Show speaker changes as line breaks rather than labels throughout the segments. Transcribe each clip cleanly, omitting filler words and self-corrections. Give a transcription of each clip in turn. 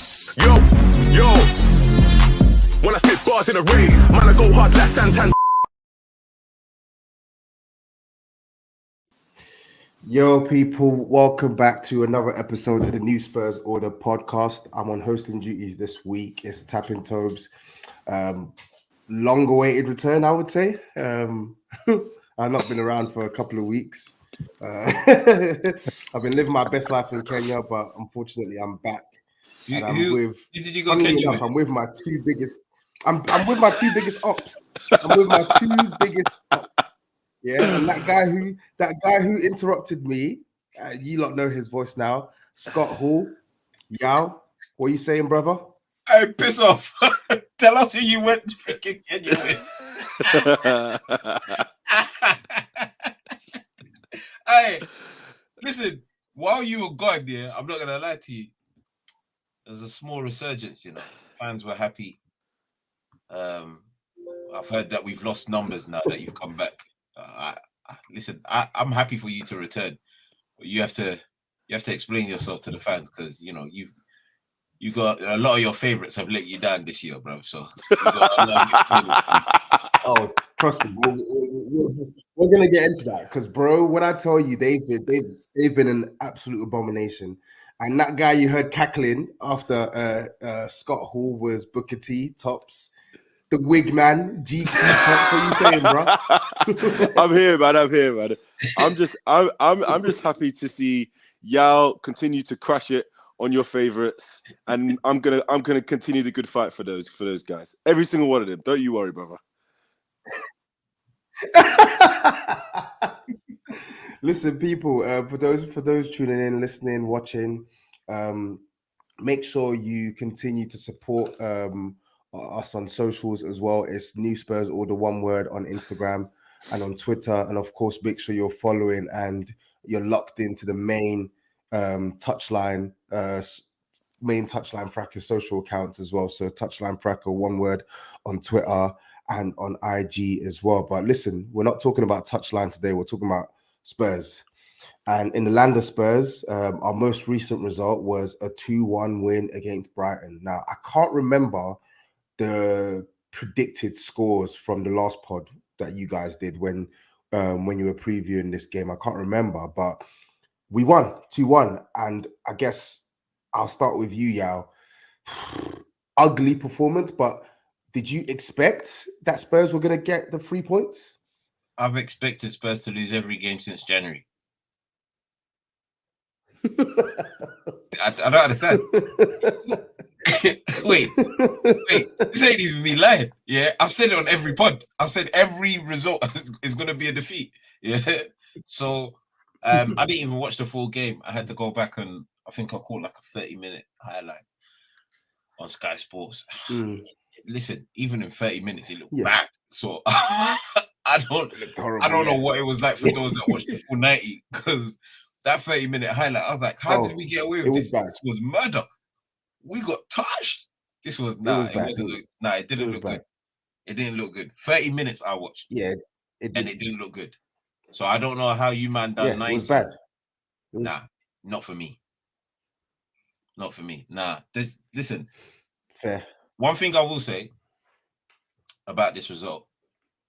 Yo, when I spit bars in a rave, man, I go hard like Santan.
Yo, people, welcome back to another episode of the New Spurs Order podcast. I'm on hosting duties this week. It's Tapping Tobes. Long-awaited return, I would say. I've not been around for a couple of weeks. I've been living my best life in Kenya, but unfortunately, I'm back. And I'm with.
Who did you go Kenya
enough,
with?
I'm with my two biggest. I'm with my two biggest ops. I'm with my two biggest ops. Yeah, and that guy who interrupted me, you lot know his voice now. Scott Hall, Yao, what are you saying, brother?
Hey, piss off! Tell us who you went to freaking Kenya with. Hey, listen. While you were gone, I'm not gonna lie to you. There's a small resurgence, Fans were happy. I've heard that we've lost numbers now that you've come back. Listen, I'm happy for you to return, but you have to explain yourself to the fans because you got a lot of your favorites have let you down this year, bro. So
oh, trust me, we're gonna get into that because, bro, when I tell you they've been an absolute abomination, and that guy you heard cackling after Scott Hall was Booker T, Tops. The wig man, GQ Tops. What are you saying, bro?
I'm here, man. I'm just happy to see Yao continue to crash it on your favorites, and I'm gonna continue the good fight for those guys. Every single one of them. Don't you worry, brother.
Listen, people. For those tuning in, listening, watching, make sure you continue to support us on socials as well. It's New Spurs Order, one word, on Instagram and on Twitter, and of course make sure you're following and you're locked into the main touchline Fracker social accounts as well. So touchline Fracker, one word, on Twitter and on IG as well. But listen, we're not talking about touchline today, we're talking about Spurs. And in the land of Spurs, our most recent result was a 2-1 win against Brighton. Now, I can't remember the predicted scores from the last pod that you guys did when you were previewing this game. I can't remember, but we won 2-1. And I guess I'll start with you, Yao. Ugly performance, but did you expect that Spurs were going to get the 3 points?
I've expected Spurs to lose every game since January. I don't understand. Wait, this ain't even me lying. Yeah, I've said it on every pod. I've said every result is going to be a defeat. Yeah, so I didn't even watch the full game. I had to go back and I think I caught like a 30-minute highlight on Sky Sports. Listen, even in 30 minutes, it looked bad. So I don't know what it was like for those that watched the full 90, because that 30-minute highlight, I was like, how did we get away with this? This was murder. We got touched. This was it didn't look good. It didn't look good. 30 minutes I watched.
Yeah,
it didn't look good. So I don't know how you man done 90.
It was bad.
Nah, not for me. Not for me. Nah. Listen.
Fair.
One thing I will say about this result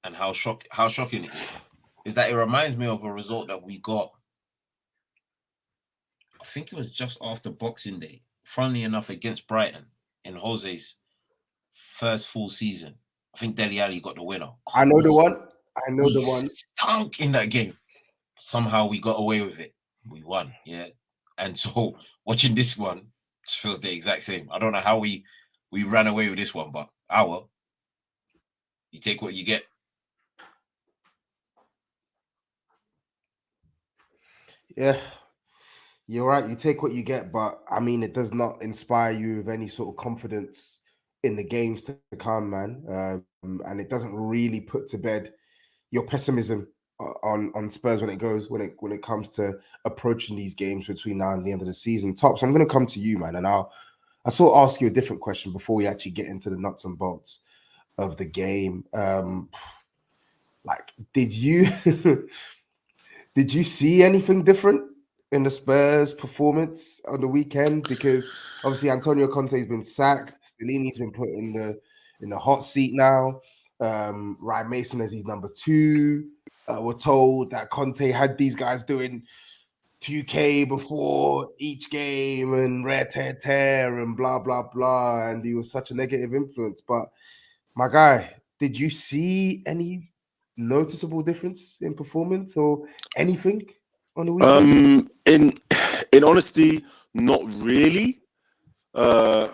and how shocking it is that it reminds me of a result that we got. I think it was just after Boxing Day. Funnily enough, against Brighton in Jose's first full season. I think Dele Alli got the winner.
I know the one.
Stunk in that game. Somehow we got away with it. We won, yeah. And so watching this one just feels the exact same. I don't know how we ran away with this one, but you take what you get.
Yeah. You're right. You take what you get, but I mean, it does not inspire you with any sort of confidence in the games to come, man. And it doesn't really put to bed your pessimism on Spurs when it comes to approaching these games between now and the end of the season. Tops, I'm going to come to you, man, and I sort of ask you a different question before we actually get into the nuts and bolts of the game. Like, did you see anything different in the Spurs performance on the weekend? Because obviously Antonio Conte's been sacked, Stellini's been put in the hot seat now. Ryan Mason as his number 2. We're told that Conte had these guys doing 2K before each game and rare tear and blah blah blah, and he was such a negative influence. But my guy, did you see any noticeable difference in performance or anything on the weekend?
In honesty, not really. I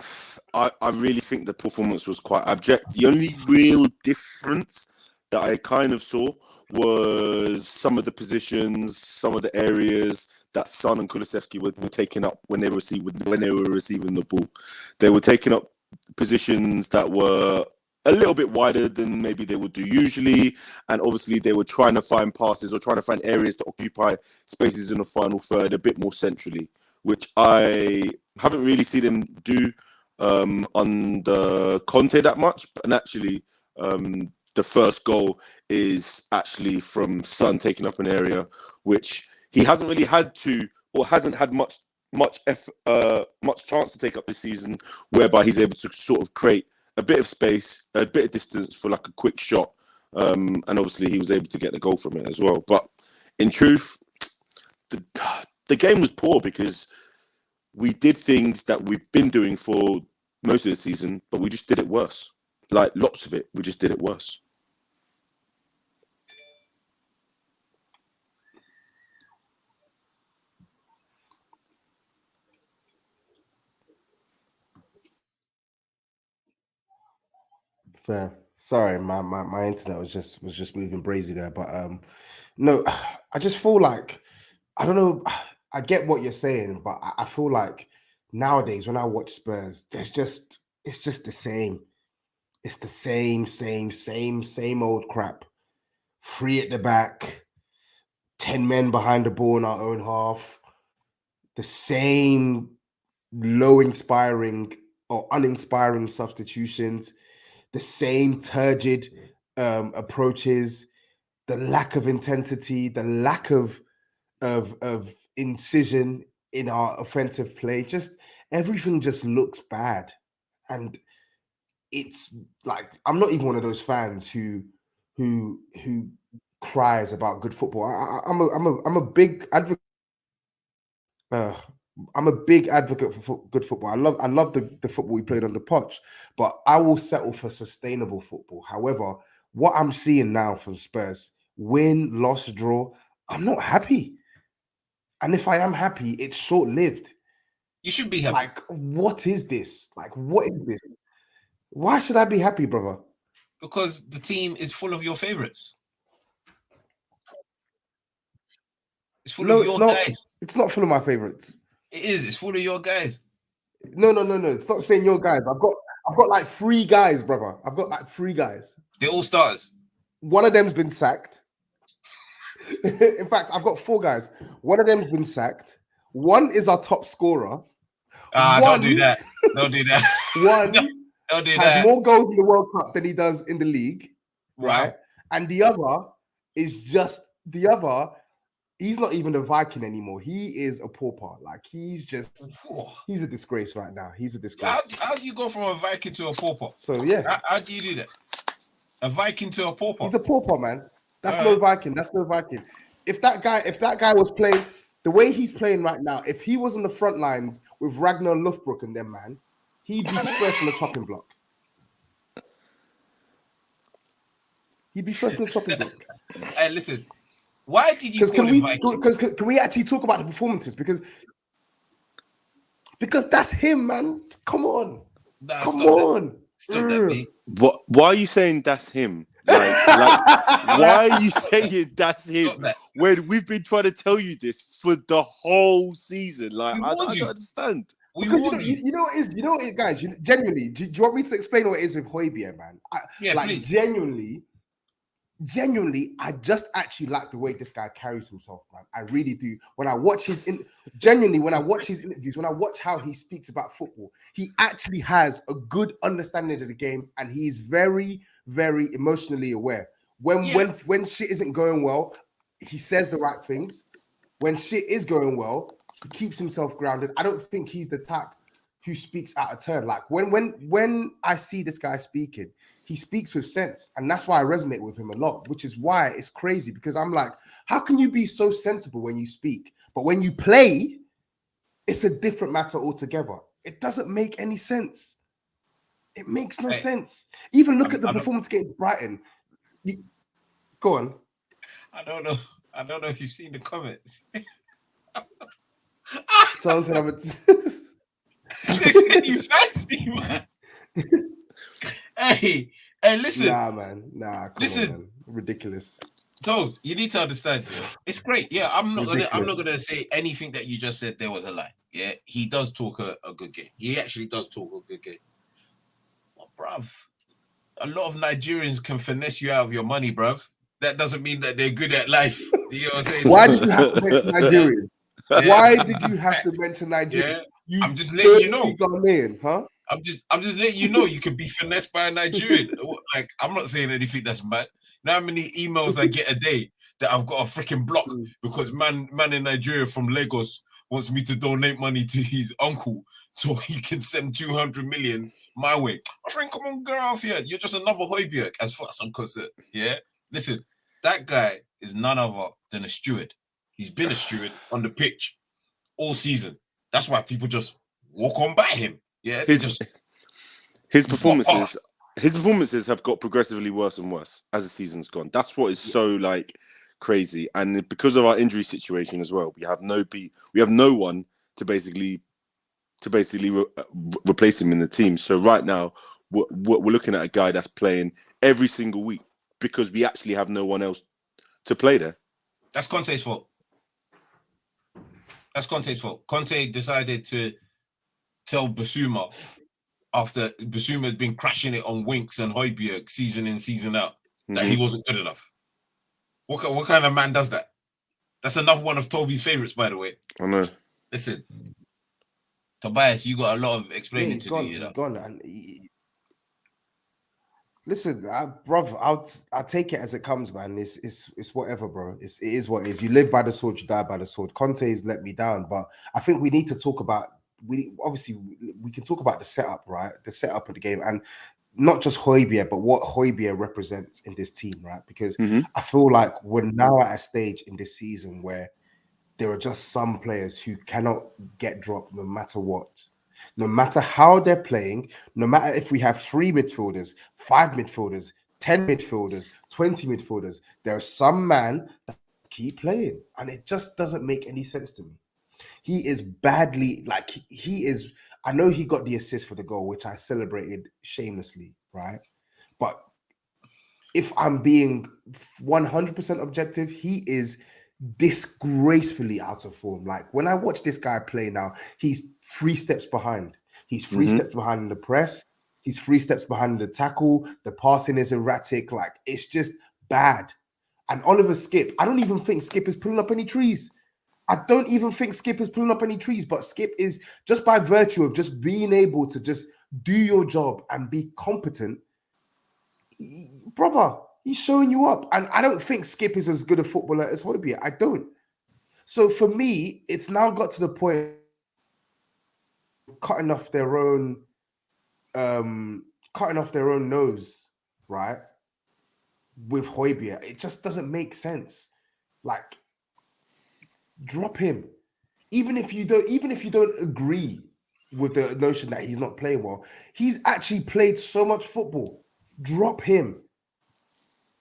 really think the performance was quite abject. The only real difference that I kind of saw was some of the positions, some of the areas that Son and Kulusevski were taking up when they were receiving the ball. They were taking up positions that were a little bit wider than maybe they would do usually, and obviously they were trying to find passes or trying to find areas to occupy spaces in the final third a bit more centrally, which I haven't really seen them do under Conte that much. And actually, the first goal is actually from Son taking up an area which he hasn't really had to, or hasn't had much chance to take up this season, whereby he's able to sort of create a bit of space, a bit of distance for like a quick shot. And obviously he was able to get the goal from it as well. But in truth, the game was poor because we did things that we've been doing for most of the season, but we just did it worse. Like lots of it, we just did it worse.
Fair. Sorry, my internet was just moving brazy there, but no, I just feel like I don't know. I get what you're saying, but I feel like nowadays when I watch Spurs, it's just the same. It's the same old crap. 3 at the back, 10 men behind the ball in our own half. The same low inspiring or uninspiring substitutions. The same turgid approaches, the lack of intensity, the lack of incision in our offensive play. Just everything just looks bad, and it's like I'm not even one of those fans who cries about good football. I'm a big advocate. I'm a big advocate for good football. I love the football we played on the pitch, but I will settle for sustainable football. However, what I'm seeing now from Spurs, win, loss, draw, I'm not happy. And if I am happy, it's short-lived.
You should be happy.
Like, what is this? Like, what is this? Why should I be happy, brother?
Because the team is full of your favorites. It's full of your guys.
It's not full of my favorites.
It is. It's full of your guys.
No. It's not saying your guys. I've got like 3 guys, brother. I've got like 3 guys.
They're all stars.
One of them's been sacked. In fact, I've got 4 guys. One of them's been sacked. One is our top scorer.
Don't do that. Don't do that.
One
don't do
has
that.
more goals in the World Cup than he does in the league, right?
Wow.
And the other is just the other. He's not even a Viking anymore. He is a pauper. Like he's a disgrace right now. He's a disgrace.
How do you go from a Viking to a pauper?
So yeah.
How do you do that? A Viking to a pauper.
He's a pauper, man. That's no Viking. That's no Viking. If that guy was playing the way he's playing right now, if he was on the front lines with Ragnar Lothbrok and them, man, he'd be first on the chopping block. He'd be first on the chopping block.
Hey, listen. Why did you call him Viking?
Because can we actually talk about the performances? Because that's him, man. Come on. Come on.
Stop that, B.
Why are you saying that's him? Like why are you saying that's him? When we've been trying to tell you this for the whole season. Like I don't understand.
Because you know what it is, guys. Genuinely, do you want me to explain what it is with Højbjerg, man?
Please.
Genuinely, I just actually like the way this guy carries himself, man. I really do. When I watch his interviews, when I watch how he speaks about football, he actually has a good understanding of the game, and he's very, very emotionally aware. When shit isn't going well, he says the right things. when shit is going well, he keeps himself grounded. I don't think he's the type who speaks out of turn. Like when I see this guy speaking, he speaks with sense, and that's why I resonate with him a lot. Which is why it's crazy, because I'm like, how can you be so sensible when you speak, but when you play, it's a different matter altogether? It doesn't make any sense. It makes no sense. Even look at the performance against Brighton. Go on.
I don't know. I don't know if you've seen the comments.
Someone said,
You fancy, man. Hey, listen.
Nah, man. Nah, come
Listen.
on, man. Ridiculous.
Toes, you need to understand. Yeah? It's great. Yeah, I'm not
Ridiculous.
gonna say anything that you just said there was a lie. Yeah, he does talk a good game. He actually does talk a good game. Well, bruv, a lot of Nigerians can finesse you out of your money, bruv. That doesn't mean that they're good at life. You know what I'm saying?
Why did you have to mention Nigerian?
Yeah.
Why did you have to mention Nigeria?
Yeah. I'm just letting you know.
Ghanaian, huh?
I'm just letting you know you could be finessed by a Nigerian. Like, I'm not saying anything that's bad. Now, how many emails I get a day that I've got a freaking block because man in Nigeria from Lagos wants me to donate money to his uncle so he can send 200 million my way. My friend, come on, get off here. You're just another Højbjerg as far as I'm concerned. Yeah? Listen, that guy is none other than a steward. He's been a steward on the pitch all season. That's why people just walk on by him. Yeah,
his performances have got progressively worse and worse as the season's gone. That's what is so like crazy, and because of our injury situation as well, we have no one to basically replace him in the team. So right now, we're looking at a guy that's playing every single week because we actually have no one else to play there.
That's Conte's fault. Conte decided to tell Basuma, after Basuma had been crashing it on Winks and Højbjerg season in, season out, that he wasn't good enough. What kind of man does that? That's another one of Toby's favorites, by the way.
I know.
Listen, Tobias, you got a lot of explaining to do.
He's gone. And listen, brother, I'll take it as it comes, man. It's whatever, bro. It is what it is. You live by the sword, you die by the sword. Conte's let me down, but I think we need to talk about. We can talk about the setup, right? The setup of the game, and not just Højbjerg, but what Højbjerg represents in this team, right? Because I feel like we're now at a stage in this season where there are just some players who cannot get dropped no matter what. No matter how they're playing, no matter if we have 3 midfielders, 5 midfielders, 10 midfielders, 20 midfielders, there are some man that keep playing, and it just doesn't make any sense to me. He is badly, like, he is. I know he got the assist for the goal, which I celebrated shamelessly, right? But if I'm being 100% objective, he is disgracefully out of form. Like, when I watch this guy play now, he's 3 steps behind. He's 3 steps behind in the press. He's 3 steps behind in the tackle. The passing is erratic. Like, it's just bad. And Oliver Skip, I don't even think Skip is pulling up any trees. But Skip is, just by virtue of just being able to just do your job and be competent, brother, he's showing you up. And I don't think Skip is as good a footballer as Højbjerg. I don't. So for me, it's now got to the point of cutting off their own nose, right? With Højbjerg. It just doesn't make sense. Like, drop him. Even if you don't agree with the notion that he's not playing well, he's actually played so much football. Drop him.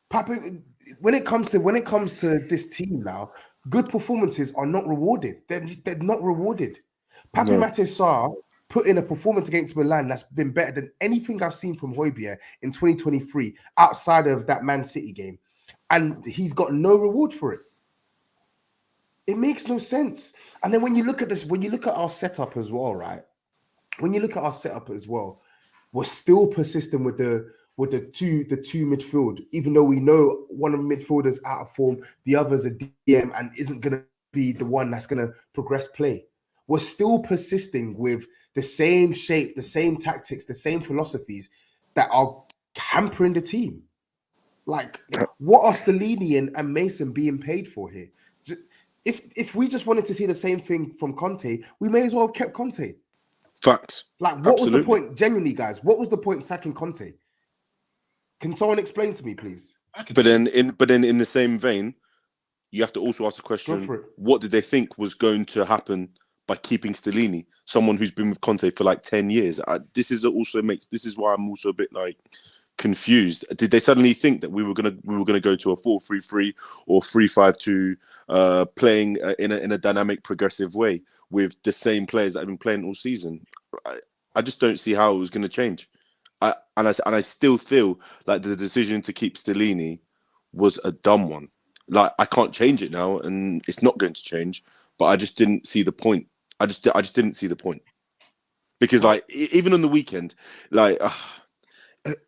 Papa, when it comes to this team now, good performances are not rewarded. They're not rewarded. Papi Matar Sarr put in a performance against Milan that's been better than anything I've seen from Højbjerg in 2023 outside of that Man City game, and he's got no reward for it. It makes no sense. And then when you look at this, when you look at our setup as well, right? When you look at our setup as well, we're still persistent with the two midfield, even though we know one of the midfielders out of form, the other's a DM and isn't going to be the one that's going to progress play. We're still persisting with the same shape, the same tactics, the same philosophies that are hampering the team. Like, what are Stellini and Mason being paid for here? if we just wanted to see the same thing from Conte, we may as well have kept Conte.
Facts.
Like, what was
Absolutely.
the point? Genuinely, guys, what was the point sacking Conte? Can someone explain to me, please?
But then in the same vein, you have to also ask the
Go
question:
for it.
what did they think was going to happen by keeping Stellini, someone who's been with Conte for like 10 years? This is why I'm also a bit like confused. Did they suddenly think that we were gonna go to a 4-3-3 or 3-5-2, playing in a dynamic, progressive way with the same players that have been playing all season? I just don't see how it was going to change. I still feel like the decision to keep Stellini was a dumb one. Like, I can't change it now, and it's not going to change. But I just didn't see the point. I just didn't see the point, because like even on the weekend, like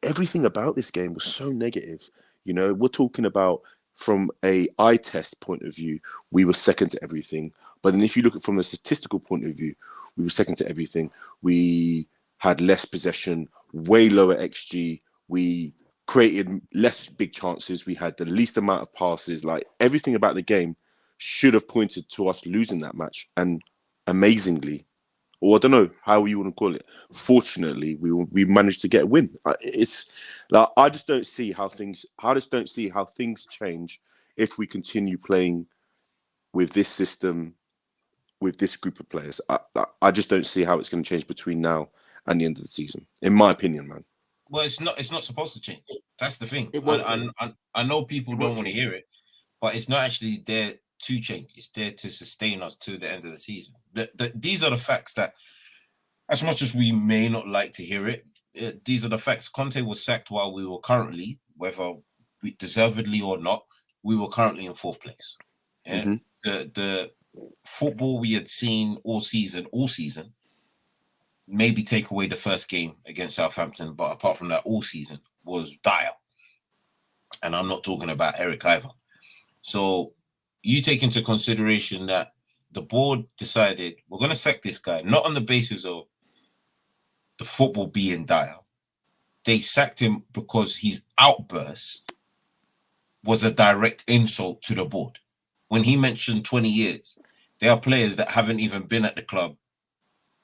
everything about this game was so negative. You know, we're talking about from a eye test point of view, we were second to everything. But then if you look at from a statistical point of view, we were second to everything. We had less possession, way lower XG. We created less big chances. We had the least amount of passes. Like, everything about the game should have pointed to us losing that match. And amazingly, or I don't know how you want to call it, fortunately, we managed to get a win. It's like, I just don't see how things change if we continue playing with this system, with this group of players. I just don't see how it's going to change between now and the end of the season, in my opinion, man.
Well, it's not supposed to change. That's the thing.
It won't
I know people
It
don't
won't
want to
change.
hear it, but it's not actually there to change. It's there to sustain us to the end of the season. These are the facts that, as much as we may not like to hear it, these are the facts. Conte was sacked while we were currently, whether we deservedly or not, we were currently in fourth place. Yeah.
Mhm.
The football we had seen all season, maybe take away the first game against Southampton, but apart from that, all season was dire. And I'm not talking about Eric either. So you take into consideration that the board decided we're going to sack this guy, not on the basis of the football being dire. They sacked him because his outburst was a direct insult to the board. When he mentioned 20 years, there are players that haven't even been at the club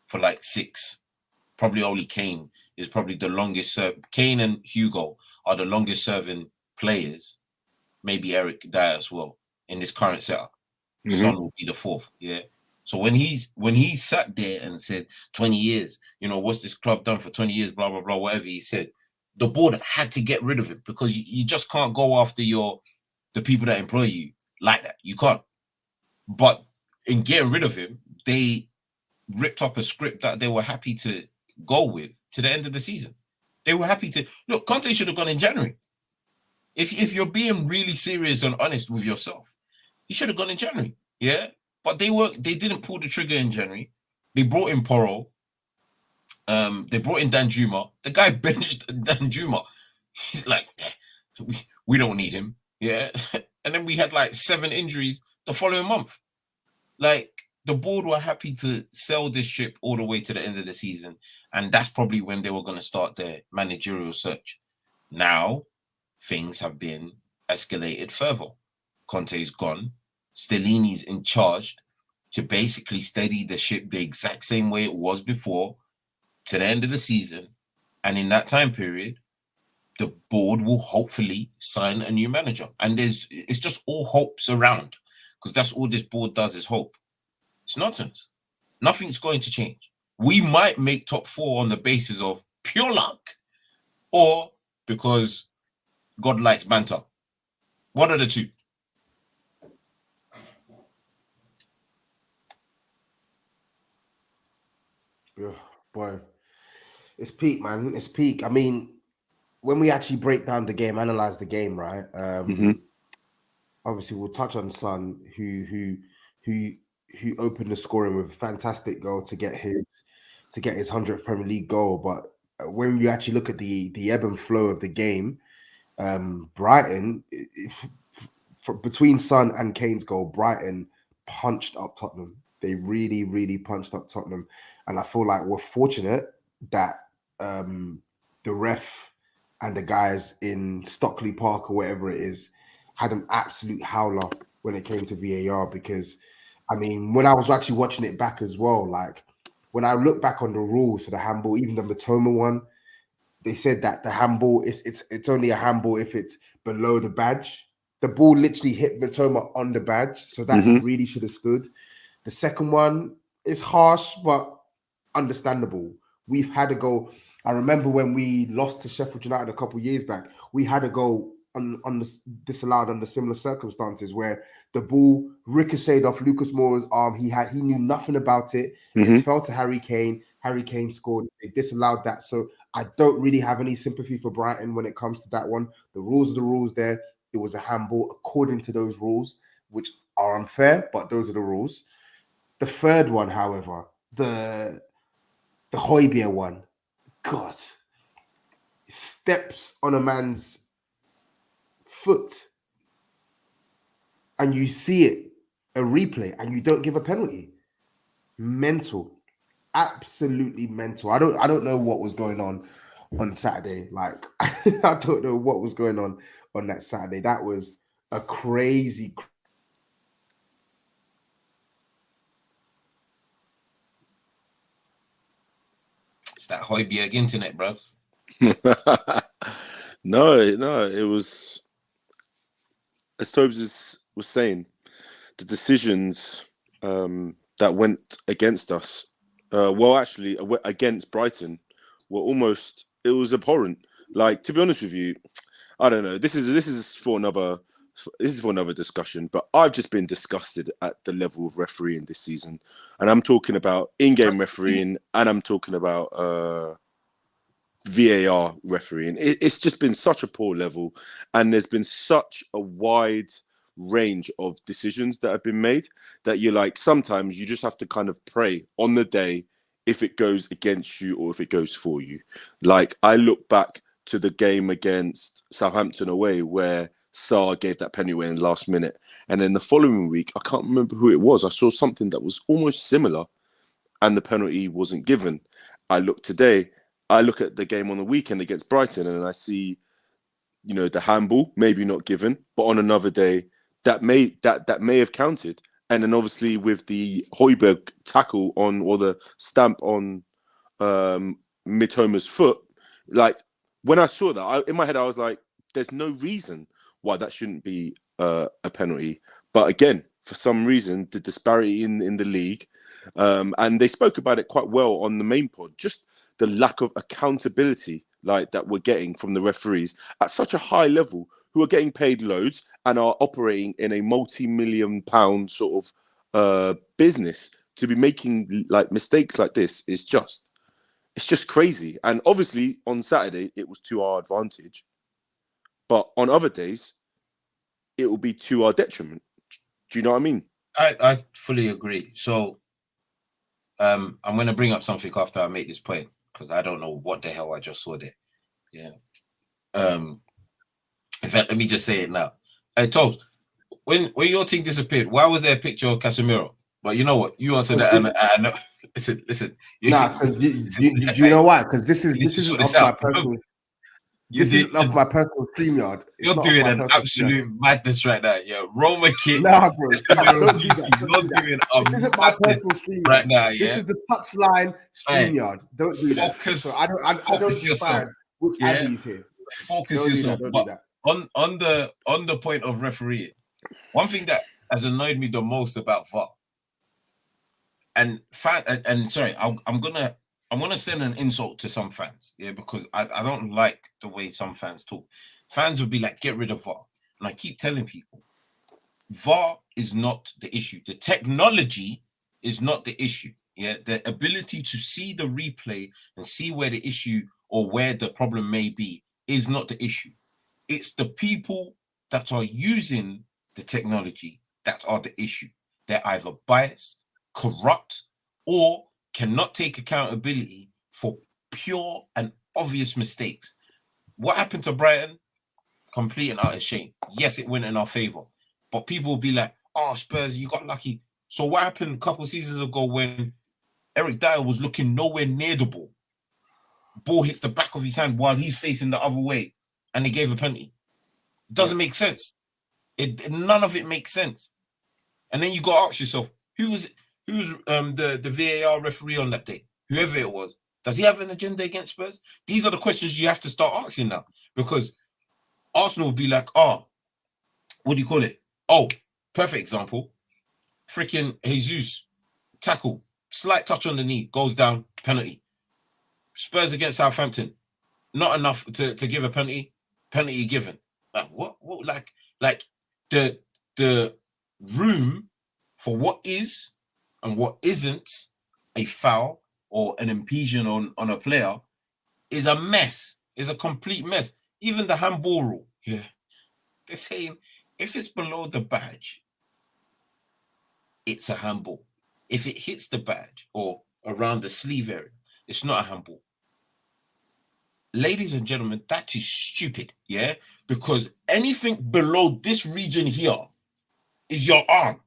for like 6. Probably only Kane is probably the longest served. Kane and Hugo are the longest serving players. Maybe Eric Dyer as well in this current setup. Son will be the 4th. Yeah. So when he sat there and said 20 years, what's this club done for 20 years, blah, blah, blah, whatever he said, the board had to get rid of it, because you just can't go after the people that employ you like that. You can't. But in getting rid of him, they ripped up a script that they were happy to go with to the end of the season. They were happy to look. Conte should have gone in January. If you're being really serious and honest with yourself, he should have gone in January. Yeah, but they didn't pull the trigger in January. They brought in Porro. They brought in Danjuma. The guy benched Danjuma. He's like, we don't need him. Yeah, and then we had like 7 injuries the following month. Like, the board were happy to sell this ship all the way to the end of the season, and that's probably when they were going to start their managerial search. Now, things have been escalated further. Conte's gone. Stellini's in charge to basically steady the ship the exact same way it was before to the end of the season. And in that time period, the board will hopefully sign a new manager. And it's just all hopes around, because that's all this board does is hope. It's nonsense. Nothing's going to change. We might make top 4 on the basis of pure luck, or because God likes banter. One of the two.
Yeah, boy, it's peak, man. It's peak. I mean, when we actually break down the game, analyze the game, right? Obviously, we'll touch on Son, who opened the scoring with a fantastic goal to get his 100th Premier League goal. But when you actually look at the ebb and flow of the game, Brighton, between Son and Kane's goal, Brighton punched up Tottenham. They really, really punched up Tottenham. And I feel like we're fortunate that the ref and the guys in Stockley Park or whatever it is had an absolute howler when it came to VAR because, I mean, when I was actually watching it back as well, like when I look back on the rules for the handball, even the Matoma one, they said that the handball it's only a handball if it's below the badge. The ball literally hit Matoma on the badge, so that really should have stood. The second one is harsh, but understandable. We've had a goal. I remember when we lost to Sheffield United a couple of years back, we had a goal on the, disallowed under similar circumstances where the ball ricocheted off Lucas Moura's arm. He knew nothing about it. It fell to Harry Kane. Harry Kane scored. They disallowed that. So I don't really have any sympathy for Brighton when it comes to that one. The rules are the rules there. It was a handball according to those rules, which are unfair, but those are the rules. The third one, however, the Højbjerg one, God, steps on a man's foot and you see it, a replay, and you don't give a penalty. Mental. Absolutely mental. I don't know what was going on Saturday. Like, I don't know what was going on that Saturday. That was a crazy.
It's that Højbjerg internet, bro.
No, it was, as Tobes was saying, the decisions that went against us, actually against Brighton, were almost, it was abhorrent. Like, to be honest with you, I don't know. This is for another discussion, but I've just been disgusted at the level of refereeing this season, and I'm talking about in-game refereeing, and I'm talking about VAR refereeing. It's just been such a poor level, and there's been such a wide range of decisions that have been made that you're like, sometimes you just have to kind of pray on the day if it goes against you or if it goes for you. Like, I look back to the game against Southampton away where Sarr gave that penalty away in the last minute, and then the following week, I can't remember who it was, I saw something that was almost similar and the penalty wasn't given. I look at the game on the weekend against Brighton and I see, the handball maybe not given, but on another day that may have counted. And then obviously with the Højbjerg tackle on, or the stamp on Mitoma's foot, like, when I saw that, in my head I was like, there's no reason why that shouldn't be a penalty. But again, for some reason, the disparity in the league, and they spoke about it quite well on the main pod, just the lack of accountability like that we're getting from the referees at such a high level, who are getting paid loads and are operating in a multi-million pound sort of business, to be making like mistakes like this is just, it's just crazy. And obviously on Saturday it was to our advantage, but on other days it will be to our detriment. Do you know what I mean?
I fully agree. So I'm going to bring up something after I make this point, because I don't know what the hell I just saw there. Yeah. In fact, let me just say it now. Hey, Toast, when your team disappeared, why was there a picture of Casemiro? But you know what? You answered that. And I know. Listen.
Because do you know why? Because this isn't off my personal. This isn't off my personal StreamYard.
You're doing an absolute madness right now. Yeah, Roma kid.
Nah, bro. Don't do that.
You're doing
this isn't my personal StreamYard
right now. Yeah,
this is the touchline StreamYard. Don't do that.
Focus.
So I don't decide which Andy is here.
Focus yourself.
Don't do that.
On the point of refereeing, one thing that has annoyed me the most about VAR, and sorry, I'm gonna send an insult to some fans, yeah, because I don't like the way some fans talk. Fans would be like, get rid of VAR. And I keep telling people, VAR is not the issue. The technology is not the issue. Yeah, the ability to see the replay and see where the issue or where the problem may be is not the issue. It's the people that are using the technology that are the issue. They're either biased, corrupt, or cannot take accountability for pure and obvious mistakes. What happened to Brighton? Complete and utter shame. Yes, it went in our favor, but people will be like, "Oh, Spurs, you got lucky." So what happened a couple of seasons ago when Eric Dyer was looking nowhere near the ball? Ball hits the back of his hand while he's facing the other way, and they gave a penalty. Doesn't make sense. None of it makes sense. And then you got to ask yourself, who's the VAR referee on that day? Whoever it was, does he have an agenda against Spurs? These are the questions you have to start asking now, because Arsenal will be like, what do you call it? Oh, perfect example. Freaking Jesus tackle, slight touch on the knee, goes down, penalty. Spurs against Southampton, not enough to give a penalty given. Like what like the room for what is and what isn't a foul or an impingement on a player is a mess, is a complete mess. Even the handball rule, yeah, they're saying if it's below the badge, it's a handball. If it hits the badge or around the sleeve area, it's not a handball. Ladies and gentlemen, that is stupid, yeah? Because anything below this region here is your arm.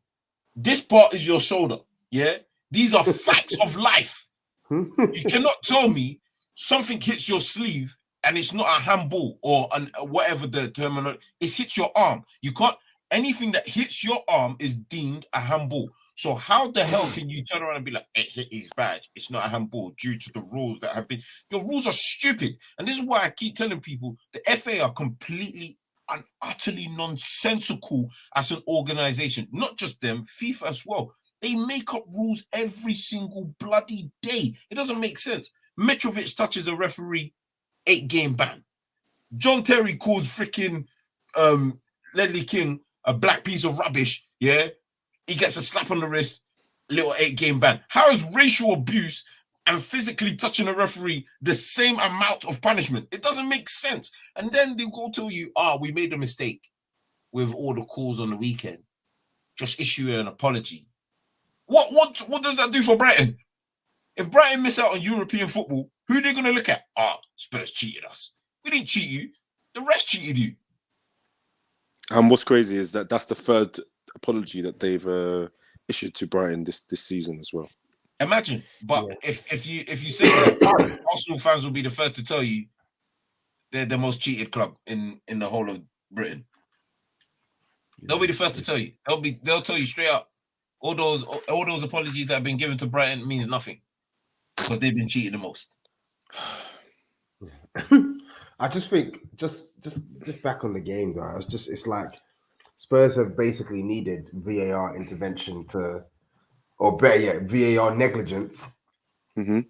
This part is your shoulder, yeah? These are facts of life. You cannot tell me something hits your sleeve and it's not a handball or whatever the terminology. It hits your arm. You can't. Anything that hits your arm is deemed a handball. So how the hell can you turn around and be like, it hit his badge? It's not a handball due to the rules that have been. Your rules are stupid, and this is why I keep telling people the FA are completely and utterly nonsensical as an organization. Not just them, FIFA as well. They make up rules every single bloody day. It doesn't make sense. Mitrovic touches a referee, 8-game ban. John Terry calls freaking Ledley King a black piece of rubbish. Yeah, he gets a slap on the wrist, little 8-game ban. How is racial abuse and physically touching a referee the same amount of punishment? It doesn't make sense. And then they go tell you, we made a mistake with all the calls on the weekend. Just issue an apology. What does that do for Brighton? If Brighton miss out on European football, who are they going to look at? Spurs cheated us. We didn't cheat you. The refs cheated you.
And what's crazy is that that's the third apology that they've issued to Brighton this season as well.
Imagine, but yeah. if you say that, Arsenal fans will be the first to tell you they're the most cheated club in the whole of Britain. They'll be the first to tell you. They'll tell you straight up. All those apologies that have been given to Brighton means nothing because they've been cheated the most.
I just think just back on the game, though. It's like Spurs have basically needed VAR intervention or better yet, VAR negligence to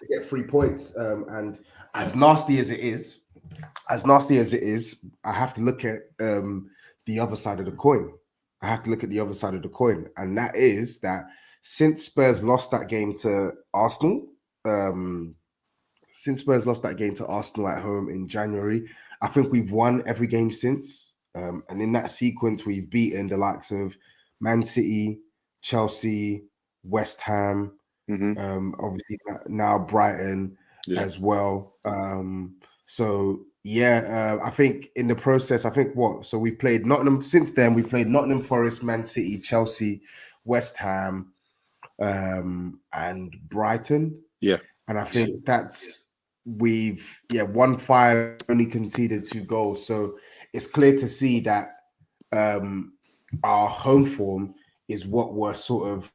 get 3 points. And as nasty as it is, I have to look at the other side of the coin. And that is that since Spurs lost that game to Arsenal, at home in January, I think we've won every game since. And in that sequence, we've beaten the likes of Man City, Chelsea, West Ham, obviously now Brighton as well. I think in the process, so we've played Nottingham since then. We've played Nottingham Forest, Man City, Chelsea, West Ham, and Brighton. Yeah. And I think we've won 5, only conceded 2 goals. So it's clear to see that our home form is what we're sort of.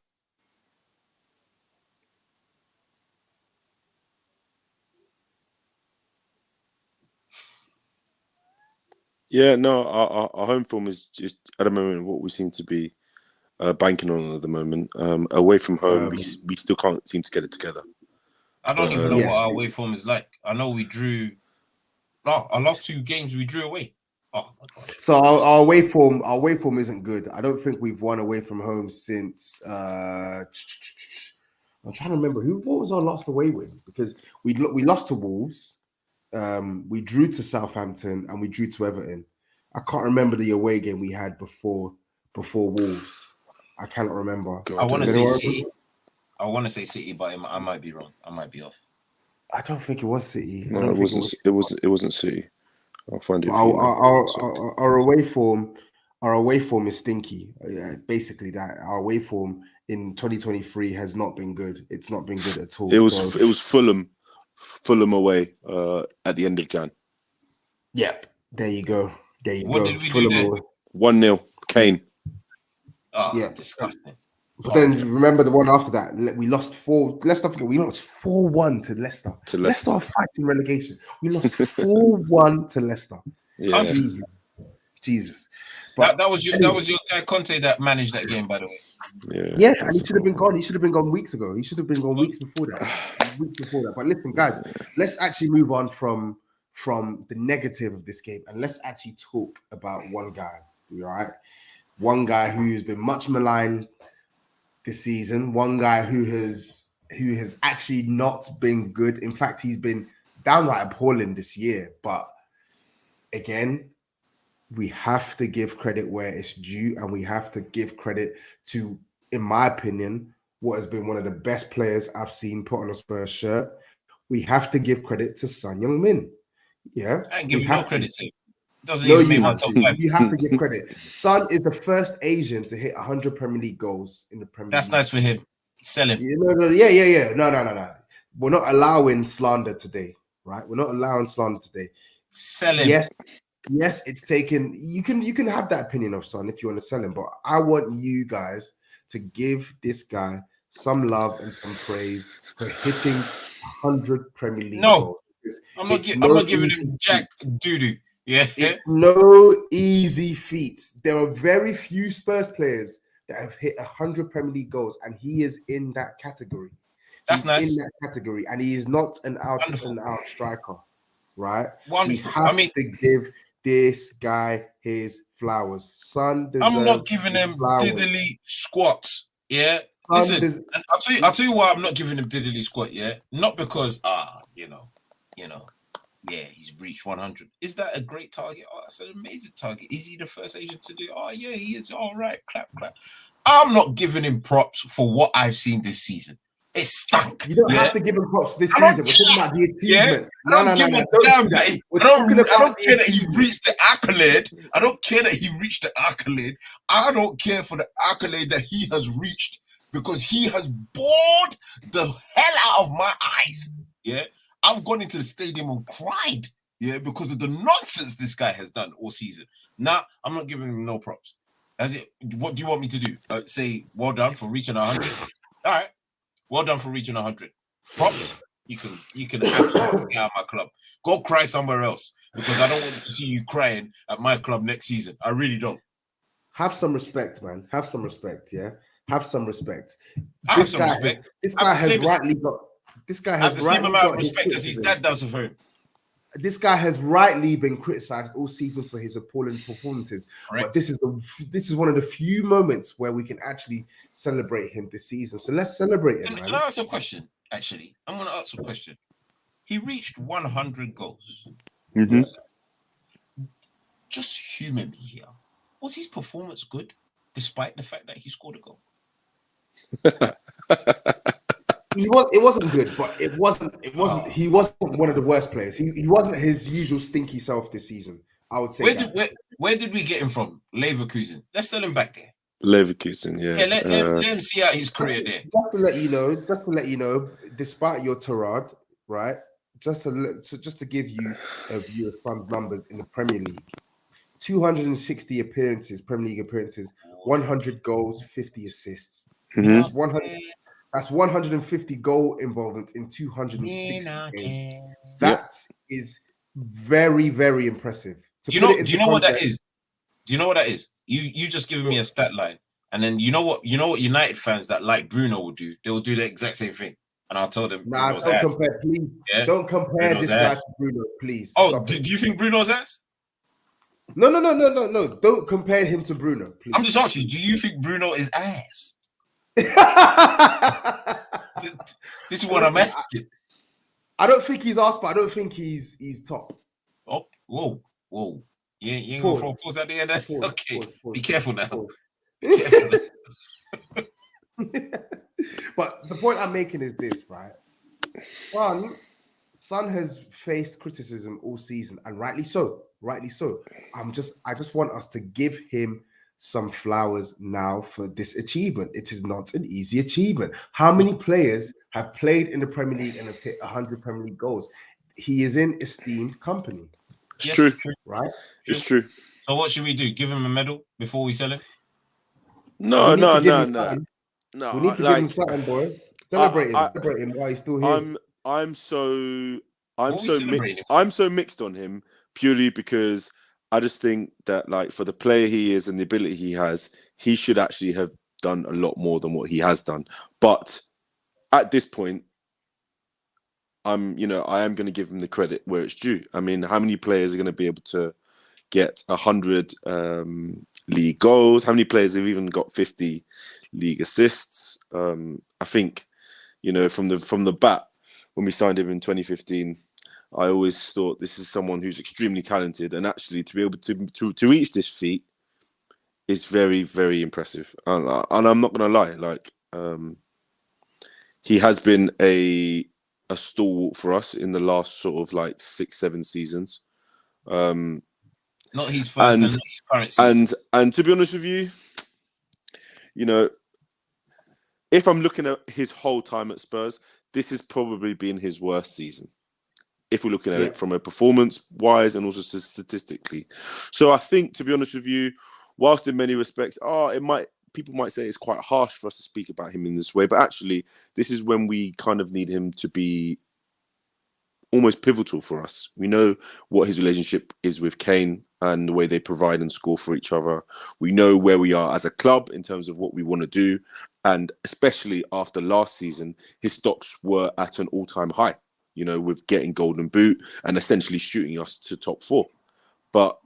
Yeah, no, our home form is just at the moment what we seem to be banking on at the moment. Away from home, we still can't seem to get it together.
I don't even know what our away form is like. I know we drew. Our last 2 games we drew away. Oh my God.
So our away form isn't good. I don't think we've won away from home since. I'm trying to remember what was our last away win, because we lost to Wolves. We drew to Southampton and we drew to Everton. I can't remember the away game we had before Wolves. I cannot remember.
I want to say City. I want to say City, but I might be wrong. I might be off.
I don't think it was City.
No, it wasn't. It wasn't City. I'll find it.
Our away form is stinky. Basically, that our away form in 2023 has not been good. It's not been good at all.
It was Fulham away at the end of Jan.
Yep. There you go.
What did we do there?
1-0, Kane.
Oh,
Yeah.
disgusting.
But then remember the one after that, we lost 4. Let's not forget, we lost 4-1 to Leicester. Leicester are fighting relegation. We lost 4-1 to Leicester.
Yeah.
Jesus. But
That was your guy Conte that managed that game, by the way.
Yeah, and he should have been gone. He should have been gone weeks ago. He should have been gone weeks before that. But listen, guys, let's actually move on from the negative of this game, and let's actually talk about one guy. All right, one guy who's been much maligned this season. One guy who has actually not been good. In fact, he's been downright appalling this year. But again, we have to give credit where it's due, and we have to give credit to, in my opinion, what has been one of the best players I've seen put on a Spurs shirt. We have to give credit to Son Heung-min. Yeah,
I ain't giving no credit to him. Doesn't
no,
even make
you
my
have
top
to.
5.
You have to give credit. Son is the first Asian to hit 100 Premier League goals in the Premier
That's
League.
nice for him. Sell him.
Yeah. No. We're not allowing slander today, right? We're not allowing slander today.
Sell him.
Yes, it's taken. You can have that opinion of Son if you want to sell him, but I want you guys to give this guy some love and some praise for hitting 100 Premier League goals.
I'm not giving him jack doo-doo. Yeah.
It's no easy feat. There are very few Spurs players that have hit 100 Premier League goals, and he is in that category.
That's nice.
In that category, and he is not an out striker, right?
Wonderful.
We have to give this guy his flowers. Son deserves.
I'm not giving him diddly squats. Yeah. Listen, I'll tell you why I'm not giving him diddly squat. Yeah, not because yeah, he's reached 100. Is that a great target? Oh, that's an amazing target. Is he the first Asian to do it? Oh yeah, he is. All right, clap. I'm not giving him props for what I've seen this season. It stunk.
You don't have to give him props this season. We're talking about the achievement.
I don't give a damn that I don't care that he reached the accolade. I don't care that he reached the accolade. I don't care for the accolade that he has reached, because he has bored the hell out of my eyes. Yeah. I've gone into the stadium and cried, because of the nonsense this guy has done all season. Now, I'm not giving him no props. What do you want me to do? Say, well done for reaching 100? All right. Well done for reaching 100. Props? You can absolutely get out of my club. Go cry somewhere else, because I don't want to see you crying at my club next season. I really don't.
Have some respect, man. Have some respect, yeah? Have some respect.
This guy
has rightly got... This guy has
the same amount of respect as his dad does for him.
This guy has rightly been criticized all season for his appalling performances. Correct. But this is one of the few moments where we can actually celebrate him this season. So let's celebrate him.
Can I ask a question? Actually, I'm going to ask a question. He reached 100 goals.
Mm-hmm.
Just humor me here. Was his performance good, despite the fact that he scored a goal?
It wasn't good, but it wasn't. He wasn't one of the worst players. He wasn't his usual stinky self this season. I would say.
Where did we get him from? Leverkusen. Let's sell him back there.
Leverkusen, yeah.
Yeah, let him see out his career there.
Just to let you know, despite your tirade, right? Just to give you a view of some numbers in the Premier League: 260 appearances, Premier League appearances, 100 goals, 50 assists.
Mm-hmm.
That's 150 goal involvements in 260 games. That is very, very impressive.
Do you know what that is? Do you know what that is? You just given me a stat line, and then you know what United fans that like Bruno will do? They will do the exact same thing, and I'll tell them.
Nah, don't compare, please. Yeah? Don't compare Bruno's this guy to Bruno, please.
Oh, do you think Bruno's ass?
No. Don't compare him to Bruno, please.
I'm just asking. Do you think Bruno is ass? This is what I'm asking.
I don't think he's asked, but I don't think he's top.
Oh, whoa. You ain't gonna throw pause at the end. Okay, pause. Be careful now. Be careful.
But the point I'm making is this, right? Son has faced criticism all season, and rightly so. I just want us to give him some flowers now for this achievement. It is not an easy achievement. How many players have played in the Premier League and have hit 100 Premier League goals? He is in esteemed company.
It's
Yes,
true.
right?
It's true.
So what should we do? Give him a medal before we sell him?
No,
We need
no,
to give
no,
him
no,
something.
no.
We need to give him something, boy. Celebrate him.
I,
Celebrate him while he's still here.
I'm so
What are we celebrating him for?
I'm so mixed on him purely because I just think that like for the player he is and the ability he has, he should actually have done a lot more than what he has done. But at this point, I am going to give him the credit where it's due. I mean, how many players are going to be able to get 100 league goals? How many players have even got 50 league assists? I think, from the bat, when we signed him in 2015, I always thought this is someone who's extremely talented, and actually to be able to reach this feat is very, very impressive. And I'm not going to lie, like he has been a stalwart for us in the last sort of like 6-7 seasons.
Not his first and not his current season.
And to be honest with you, if I'm looking at his whole time at Spurs, this has probably been his worst season. If we're looking at it from a performance-wise and also statistically. So I think, to be honest with you, whilst in many respects, people might say it's quite harsh for us to speak about him in this way, but actually, this is when we kind of need him to be almost pivotal for us. We know what his relationship is with Kane and the way they provide and score for each other. We know where we are as a club in terms of what we want to do. And especially after last season, his stocks were at an all-time high, with getting Golden Boot and essentially shooting us to top 4. But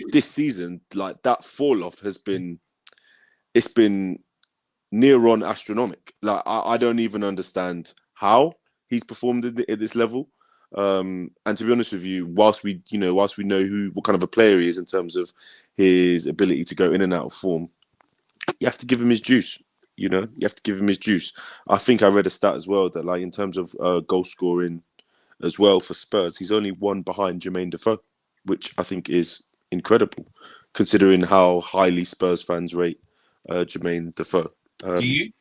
this season, like that fall off it's been near on astronomical. Like I don't even understand how he's performed at this level. And to be honest with you, whilst we know what kind of a player he is in terms of his ability to go in and out of form, you have to give him his juice. You have to give him his juice. I think I read a stat as well that, like, in terms of goal scoring as well for Spurs, he's only one behind Jermaine Defoe, which I think is incredible, considering how highly Spurs fans rate Jermaine Defoe.
Do you?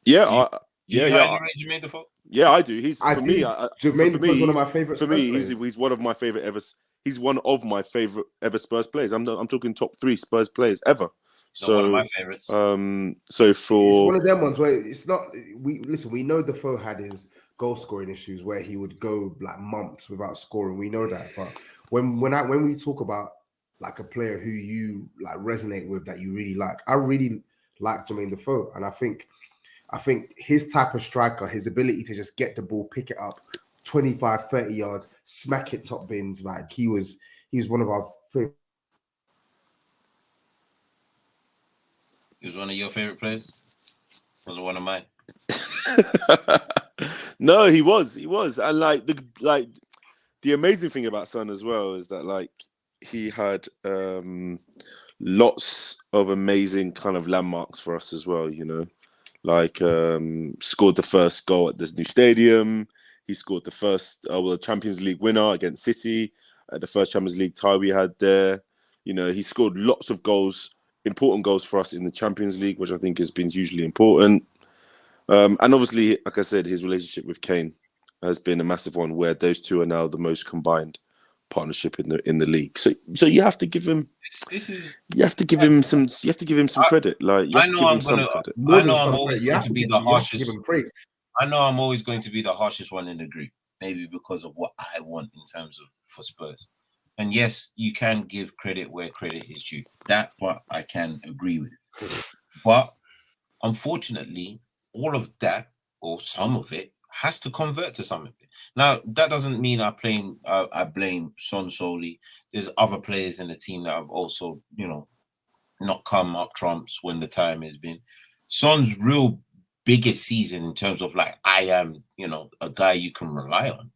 Yeah,
Do you highly rate Jermaine Defoe?
Yeah, I do.
Jermaine Defoe's one of my favorite.
For me, he's one of my favorite ever. He's one of my favorite ever Spurs players. I'm talking top 3 Spurs players ever. So
one of my favorites.
So
it's one of them ones where it's not. We know Defoe had his goal scoring issues where he would go like months without scoring. We know that, but when we talk about like a player who you like resonate with that you really like, I really like Jermaine Defoe, and I think his type of striker, his ability to just get the ball, pick it up 25, 30 yards, smack it top bins, like he was one of our favorite.
He was one of your favorite players? Was one of mine?
No, he was. And the amazing thing about Son as well is that like he had lots of amazing kind of landmarks for us as well, like scored the first goal at this new stadium. He scored the first Champions League winner against City at the first Champions League tie we had there. He scored lots of goals, important goals for us in the Champions League, which I think has been hugely important. And obviously, like I said, his relationship with Kane has been a massive one, where those two are now the most combined partnership in the league. So you have to give him. You have to give him some credit. Like you have to give him some credit.
I know I'm always going to be the harshest. I know I'm always going to be the harshest one in the group, maybe because of what I want in terms of for Spurs. And yes, you can give credit where credit is due. That part I can agree with. But unfortunately, all of that or some of it has to convert to some of it. Now, that doesn't mean I blame Son solely. There's other players in the team that have also, not come up trumps when the time has been. Son's real biggest season in terms of like, I am, a guy you can rely on,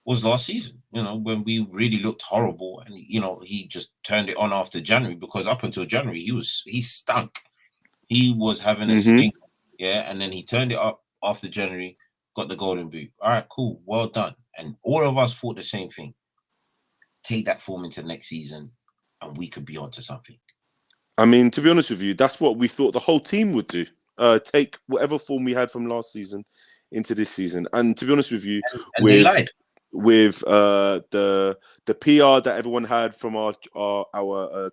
was last season, when we really looked horrible and, he just turned it on after January, because up until January, he stunk. He was having a stink. Yeah. And then he turned it up after January, got the Golden Boot. All right, cool. Well done. And all of us thought the same thing. Take that form into next season and we could be onto something.
I mean, to be honest with you, that's what we thought the whole team would do. Take whatever form we had from last season into this season. And to be honest with you,
and they lied.
with the PR that everyone had from our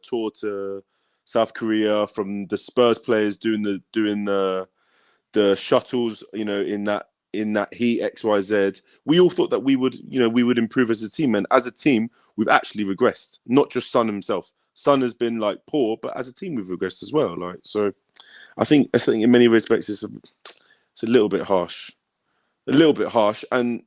tour to South Korea, from the Spurs players doing the shuttles, you know, in that heat XYZ. We all thought that we would improve as a team, and as a team, we've actually regressed. Not just Son himself. Son has been like poor, but as a team, we've regressed as well. Like, so, I think in many respects it's a little bit harsh, and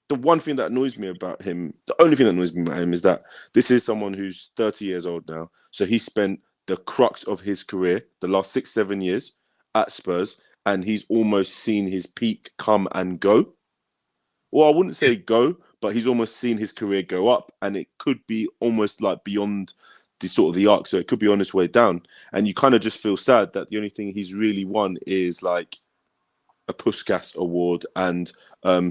the one thing that annoys me about him, the only thing that annoys me about him, is that this is someone who's 30 years old now. So he spent the crux of his career, the last 6-7 years at Spurs, and he's almost seen his peak come and go. Well, I wouldn't say go, but he's almost seen his career go up, and it could be almost like beyond the sort of the arc. So it could be on its way down. And you kind of just feel sad that the only thing he's really won is like a Puskas award and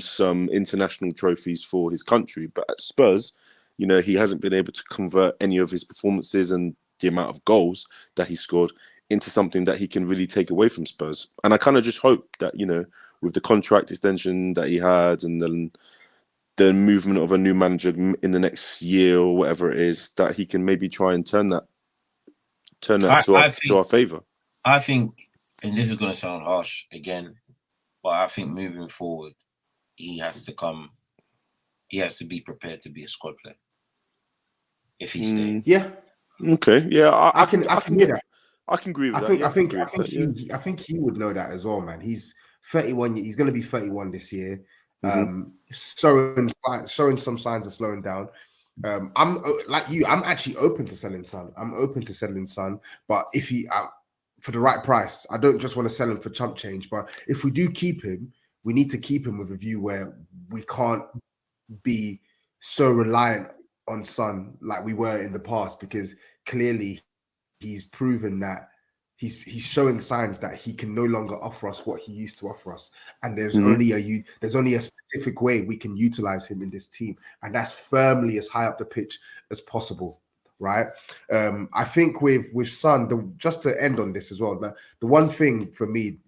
some international trophies for his country. But at Spurs, you know, he hasn't been able to convert any of his performances and the amount of goals that he scored into something that he can really take away from Spurs. And I kind of just hope that, you know, with the contract extension that he had and then the movement of a new manager in the next year or whatever it is, that he can maybe try and turn that to our favour.
I think, and this is going to sound harsh again, but I think moving forward, he has to be prepared to be a squad player if he stays.
Yeah.
Okay. Yeah,
I can hear that.
I can agree with that.
I think he would know that as well, man. He's 31. He's going to be 31 this year. Showing some signs of slowing down. I'm like you. I'm actually open to selling Son. But if he for the right price, I don't just want to sell him for chump change. But if we do keep him, we need to keep him with a view where we can't be so reliant on Son like we were in the past, because clearly he's proven that he's showing signs that he can no longer offer us what he used to offer us, and there's only a specific way we can utilize him in this team, and that's firmly as high up the pitch as possible, right? I think with Son, just to end on this as well, the one thing for me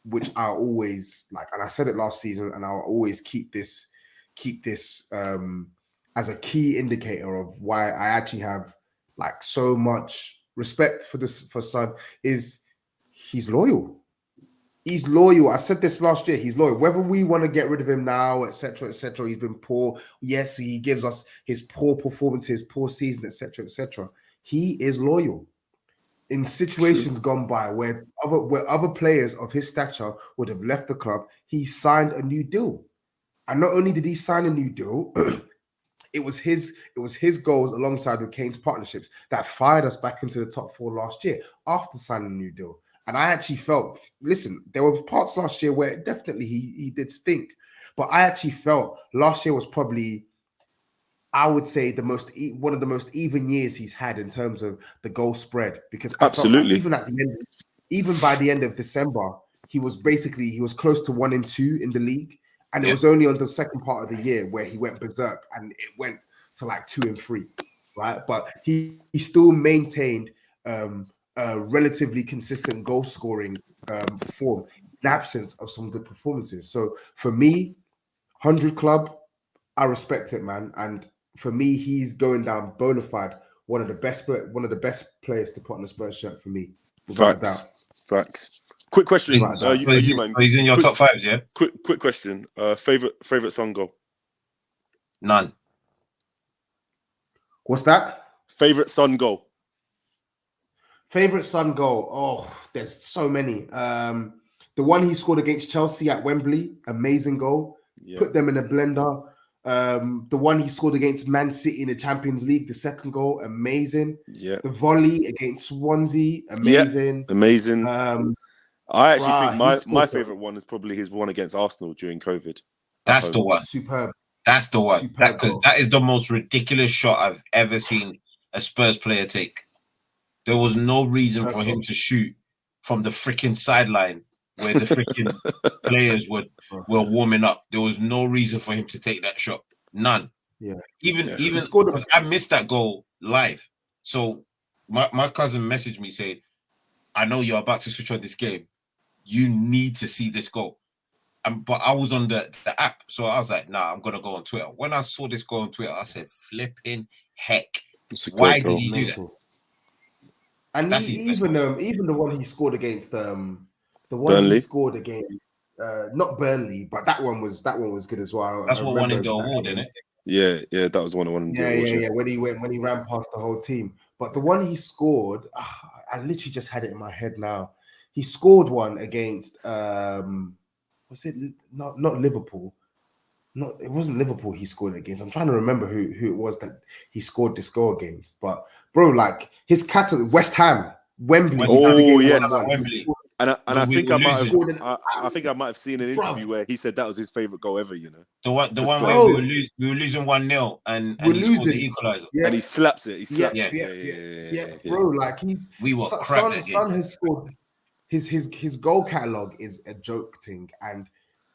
which I always like, and I said it last season, and I'll always keep this as a key indicator of why I actually have like so much respect for Son, is he's loyal. He's loyal. I said this last year. He's loyal. Whether we want to get rid of him now, etc., etc. He's been poor. Yes, he gives us his poor performances, poor season, etc., etc. He is loyal. In situations gone by where other players of his stature would have left the club, he signed a new deal. And not only did he sign a new deal, it was his goals alongside with Kane's partnerships that fired us back into the top 4 last year after signing a new deal. And I actually felt, listen, there were parts last year where definitely he did stink, but I actually felt last year was probably, I would say, one of the most even years he's had in terms of the goal spread, because
absolutely,
even by the end of December, he was close to 1 and 2 in the league. And it was only on the second part of the year where he went berserk and it went to like 2 and 3, right? But he still maintained a relatively consistent goal scoring form in absence of some good performances. So for me, 100 club, I respect it, man. And for me, he's going down bona fide one of the best players to put on the Spurs shirt for me.
Facts. Quick question.
He's in your top 5s, yeah?
Quick question. Favorite Son goal?
None.
What's that?
Favorite Son goal?
Favorite Son goal? Oh, there's so many. The one he scored against Chelsea at Wembley, amazing goal. Yeah. Put them in a blender. The one he scored against Man City in the Champions League, the second goal, amazing.
Yeah.
The volley against Swansea, amazing.
Yeah, amazing. I actually think my favorite one is probably his one against Arsenal during COVID.
That's the one.
Superb.
That's the one. Because that is the most ridiculous shot I've ever seen a Spurs player take. There was no reason for him to shoot from the freaking sideline where the freaking players were warming up. There was no reason for him to take that shot. None.
Yeah.
Even I missed that goal live. So my cousin messaged me saying, I know you're about to switch on this game. You need to see this goal. but I was on the app, so I was like, nah, I'm gonna go on Twitter. When I saw this go on Twitter, I said, flipping heck.
It's a
Why
great
did
goal.
he do that?
Mental. And
That's his best goal.
even the one he scored against
Burnley.
not Burnley, but that one was good as well.
That's
I
what won him
remember
the
that
award,
game.
isn't it?
Yeah, that was the one I wanted to
Yeah,
award.
yeah. When he ran past the whole team. But the one he scored, I literally just had it in my head now. He scored one against was it not Liverpool? Not it wasn't Liverpool he scored against. I'm trying to remember who it was that he scored this goal against. But bro, like his cat at West Ham, Wembley,
West
he
Ham.
had the game
yes.
1-1.
Wembley.
And I
We
think
were
I might
losing.
have I think I might have seen an interview
Bruv.
where he said that was his favorite goal ever, you know.
The one
For
where
Spurs.
we were losing 1-0 and
We're
he scored the
losing.
equalizer.
Yeah,
And he slaps it. He slaps
Yeah.
it.
yeah, bro. Like
We were crap that game.
Son has scored. His goal catalog is a joke thing, and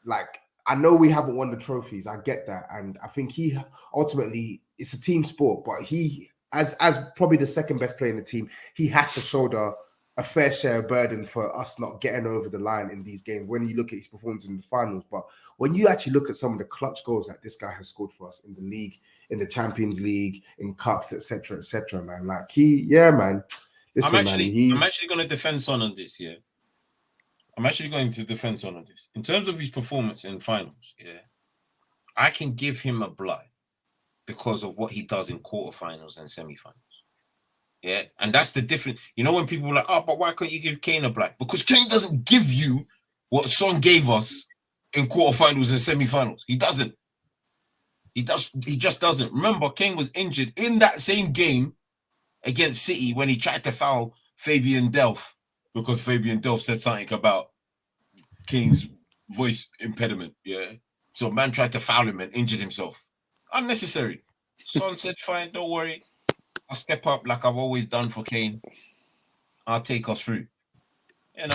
like I know we haven't won the trophies. I get that, and I think he ultimately it's a team sport, but he as probably the second best player in the team, he has to shoulder a fair share of burden for us not getting over the line in these games. When you look at his performance in the finals, but when you actually look at some of the clutch goals that this guy has scored for us in the league, in the Champions League, in cups, etc., man, like man. Listen,
I'm actually
man,
going to defend Son on this. Yeah, I'm actually going to defend Son on this. In terms of his performance in finals, yeah, I can give him a blind because of what he does in quarterfinals and semifinals. Yeah, and that's the difference. You know, when people are like, oh, but why can't you give Kane a black? Because Kane doesn't give you what Son gave us in quarterfinals and semifinals. He doesn't. He just doesn't. Remember, Kane was injured in that same game against City when he tried to foul Fabian Delph because Fabian Delph said something about Kane's voice impediment. Yeah. So man tried to foul him and injured himself. Unnecessary. Son said, fine, don't worry. I'll step up like I've always done for Kane. I'll take us through. You know,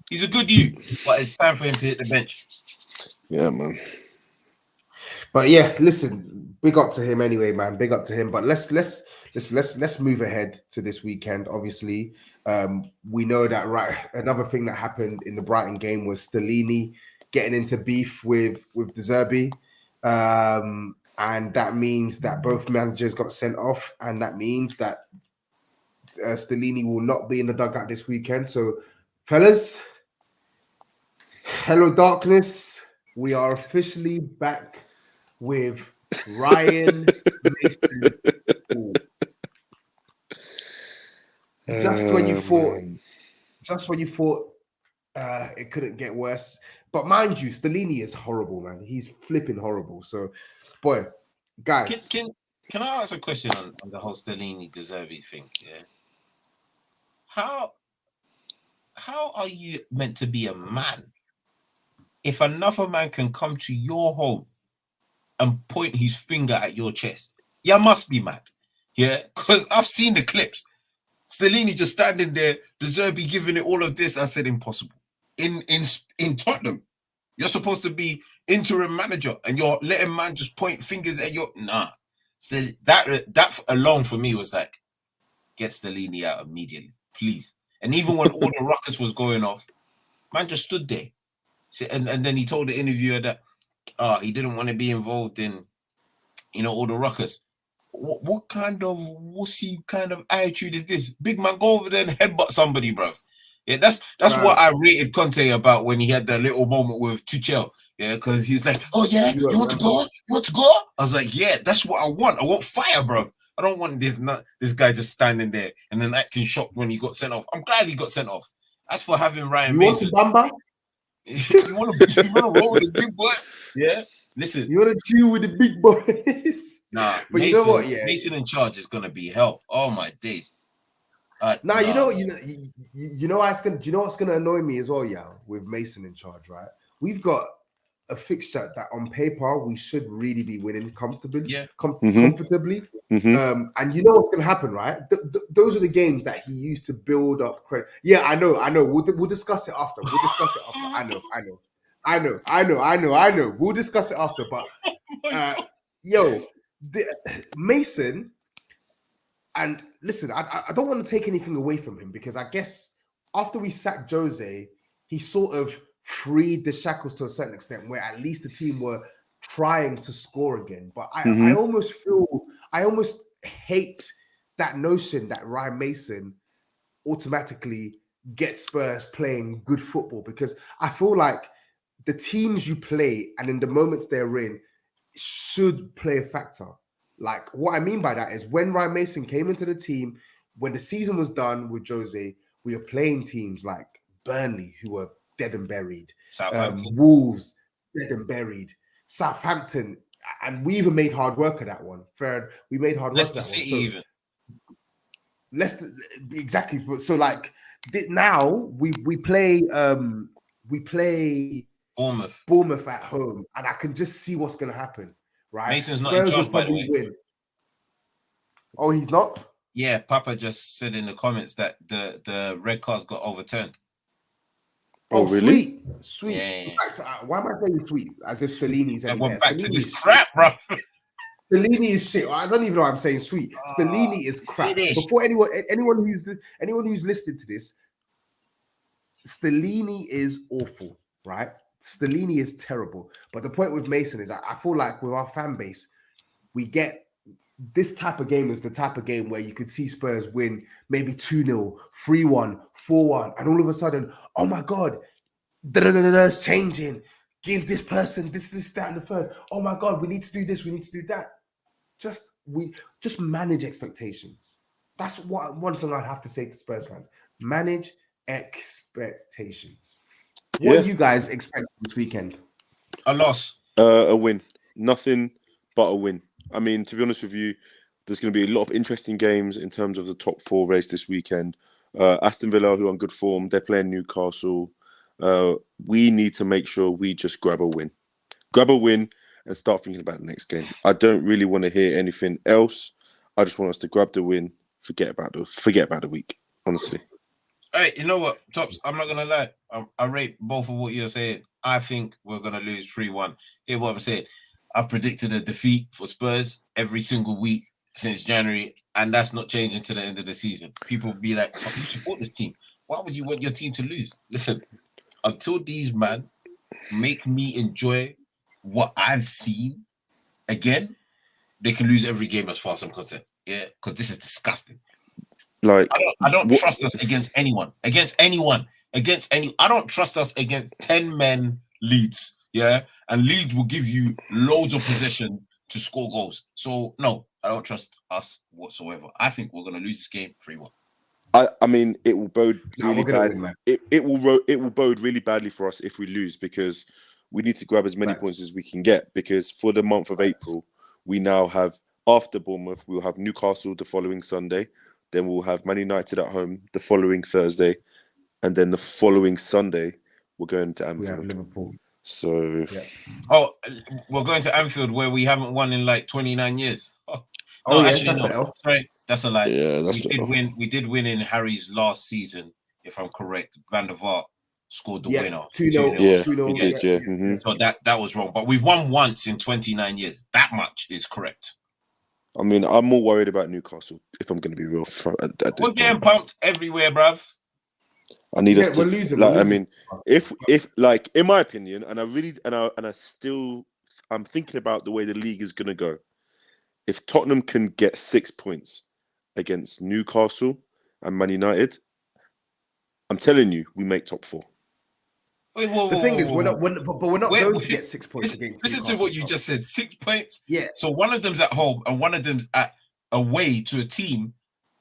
he's a good youth, but it's time for him to hit the bench.
Yeah, man.
But yeah, listen, big up to him anyway, man. Big up to him. But let's move ahead to this weekend. Obviously, we know that another thing that happened in the Brighton game was Stellini getting into beef with De Zerbi. And that means that both managers got sent off, and that means that Stellini will not be in the dugout this weekend. So, fellas, hello darkness. We are officially back with Ryan Mason. Just when you thought it couldn't get worse. But mind you, Stellini is horrible, man. He's flipping horrible. So, boy, guys.
Can I ask a question on the whole Stellini De Zerbi thing? Yeah. How are you meant to be a man if another man can come to your home and point his finger at your chest? You must be mad. Yeah, because I've seen the clips. Stellini just standing there, De Zerbi giving it all of this. I said impossible. In Tottenham, you're supposed to be interim manager, and you're letting man just point fingers at your So that alone for me was like, get Stellini out immediately, please. And even when all the ruckus was going off, man just stood there. And then he told the interviewer that he didn't want to be involved in, all the ruckus. What kind of wussy kind of attitude is this? Big man, go over there and headbutt somebody, bro. Yeah, that's what I rated Conte about when he had that little moment with Tuchel. Yeah, because he was like, oh yeah, you want to go? You want to go? I was like, yeah, that's what I want. I want fire, bro. I don't want this guy just standing there and then acting shocked when he got sent off. I'm glad he got sent off. As for having Ryan Mason.
Want to bamba?
you want to roll with the big boys? Yeah. Listen.
You want to chill with the big boys?
Nah.
But
Mason,
you know what? Yeah.
Mason in charge is gonna be hell. Oh my days.
You know what's gonna annoy me as well, yeah, with Mason in charge, right? We've got a fixture that on paper we should really be winning comfortably. Comfortably.
Mm-hmm.
And you know what's gonna happen, right? Those are the games that he used to build up credit. Yeah, I know. We'll discuss it after. I know. We'll discuss it after. But Mason. And listen, I don't want to take anything away from him because I guess after we sacked Jose, he sort of freed the shackles to a certain extent, where at least the team were trying to score again. But I
Mhm.
I almost hate that notion that Ryan Mason automatically gets Spurs playing good football, because I feel like the teams you play and in the moments they're in should play a factor. Like, what I mean by that is when Ryan Mason came into the team, when the season was done with Jose, we were playing teams like Burnley, who were dead and buried,
Southampton.
Wolves, dead and buried, Southampton, and we even made hard work of that one. Fair, we made hard work of
Leicester
that one.
City
So
even.
Leicester, exactly. So like now we play
Bournemouth.
Bournemouth at home, and I can just see what's going to happen. Right,
Mason's not in
Spurs will
charge, by the
probably
way.
win. Oh, he's not.
Yeah, Papa just said in the comments that the red cards got overturned.
Oh, really?
Sweet.
Yeah.
In fact, why am I saying sweet? As if Stellini's any
Everyone
better.
back to
Stellini
this
is
crap, bro.
Stellini is shit. I don't even know why I'm saying sweet. Stellini is crap.
Finished.
Before anyone who's listening to this, Stellini is awful, right? Stellini is terrible. But the point with Mason is I feel like with our fan base, we get this type of game is the type of game where you could see Spurs win maybe 2-0, 3-1, 4-1, and all of a sudden, oh my God, it's changing. Give this person this, that, and the third. Oh my God, we need to do this, we need to do that. Just manage expectations. That's one thing I'd have to say to Spurs fans. Manage expectations. What
Yeah.
do you guys expect this weekend?
A loss.
A win. Nothing but a win. I mean, to be honest with you, there's going to be a lot of interesting games in terms of the top 4 race this weekend. Aston Villa, who are on good form, they're playing Newcastle. We need to make sure we just grab a win. Grab a win and start thinking about the next game. I don't really want to hear anything else. I just want us to grab the win, forget about the week, honestly.
Hey, you know what, Tops? I'm not gonna lie. I rate both of what you're saying. I think we're gonna lose 3-1. Hear what I'm saying? I've predicted a defeat for Spurs every single week since January, and that's not changing to the end of the season. People will be like, "Oh, you support this team. Why would you want your team to lose?" Listen, until these man make me enjoy what I've seen again, they can lose every game as far as I'm concerned. Yeah, because this is disgusting.
Like,
I don't trust us against anyone. I don't trust us against 10 men Leeds. Yeah. And Leeds will give you loads of possession to score goals. So no, I don't trust us whatsoever. I think we're gonna lose this game 3-1.
I mean, it will bode really bad.
Win, man.
It will bode really badly for us if we lose, because we need to grab as many points as we can get, because for the month of April, we now have, after Bournemouth, we'll have Newcastle the following Sunday. Then we'll have Man United at home the following Thursday. And then the following Sunday, we're going to Anfield.
We have Liverpool.
So,
Oh, we're going to Anfield where we haven't won in like 29 years.
Oh, yeah,
actually,
that's
no.
a L.
Sorry, that's a lie.
yeah, that's
We did win in Harry's last season, if I'm correct. Van der Vaart scored the winner.
2-0.
Yeah,
2-0.
he did, yeah. Mhm.
So that was wrong. But we've won once in 29 years. That much is correct.
I mean, I'm more worried about Newcastle, if I'm going to be real at this
We're getting
point.
pumped everywhere, bruv.
I need us to.
We're losing.
Like,
We're
I
losing.
mean, if like, in my opinion, and I'm thinking about the way the league is going to go. If Tottenham can get 6 points against Newcastle and Man United, I'm telling you, we make top 4.
Wait,
The thing is, we're not going to get 6 points
Listen,
against
listen to
Newcastle,
what you just said. 6 points.
Yeah.
So one of them's at home and one of them's at away to a team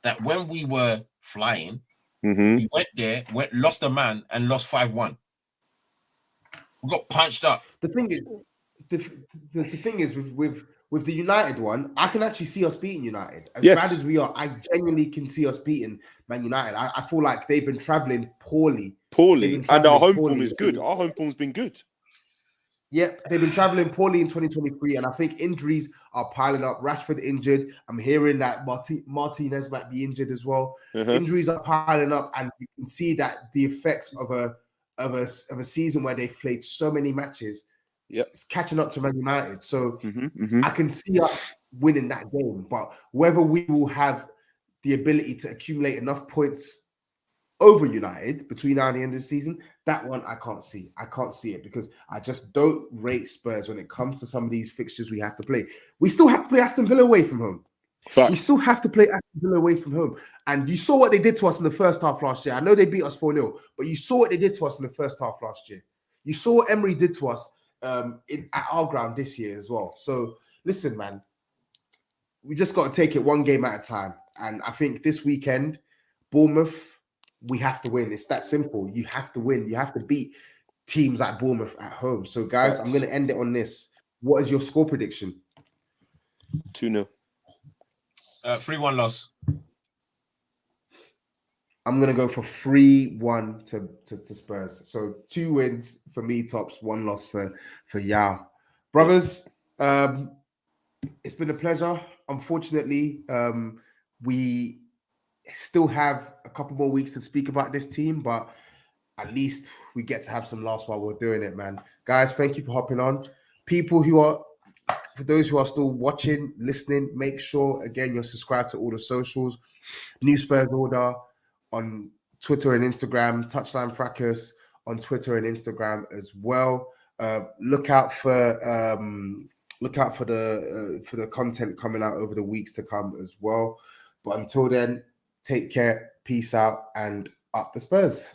that when we were flying, we went there, lost a man and lost 5-1. We got punched up.
The thing is, the thing is with the United one, I can actually see us beating United. As bad as we are, I genuinely can see us beating Man United. I feel like they've been traveling poorly.
And our home form is good. Our home form's been good.
Yep, they've been traveling poorly in 2023, and I think injuries are piling up. Rashford injured. I'm hearing that Martinez might be injured as well. Injuries are piling up, and you can see that the effects of a season where they've played so many matches, it's catching up to Man United. So I can see us winning that game, but whether we will have the ability to accumulate enough points over United between now and the end of the season, that one I can't see. I can't see it because I just don't rate Spurs when it comes to some of these fixtures we have to play. We still have to play Aston Villa away from home.
Facts.
We still have to play Aston Villa away from home. And you saw what they did to us in the first half last year. I know they beat us 4-0, but you saw what they did to us in the first half last year. You saw what Emery did to us at our ground this year as well. So listen, man, we just got to take it one game at a time. And I think this weekend, Bournemouth, we have to win. It's that simple. You have to win. You have to beat teams like Bournemouth at home. So, guys, I'm going to end it on this. What is your score prediction?
2-0.
3-1 loss.
I'm going to go for 3-1 to Spurs. So 2 wins for me, Tops, 1 loss for Yao. Brothers, it's been a pleasure. Unfortunately, we still have a couple more weeks to speak about this team, but at least we get to have some laughs while we're doing it, man. Guys, thank you for hopping on. For those who are still watching, listening, make sure, again, you're subscribed to all the socials. New Spurs Order on Twitter and Instagram, Touchline Fracas on Twitter and Instagram as well. Look out for the content coming out over the weeks to come as well. But until then, take care, peace out, and up the Spurs.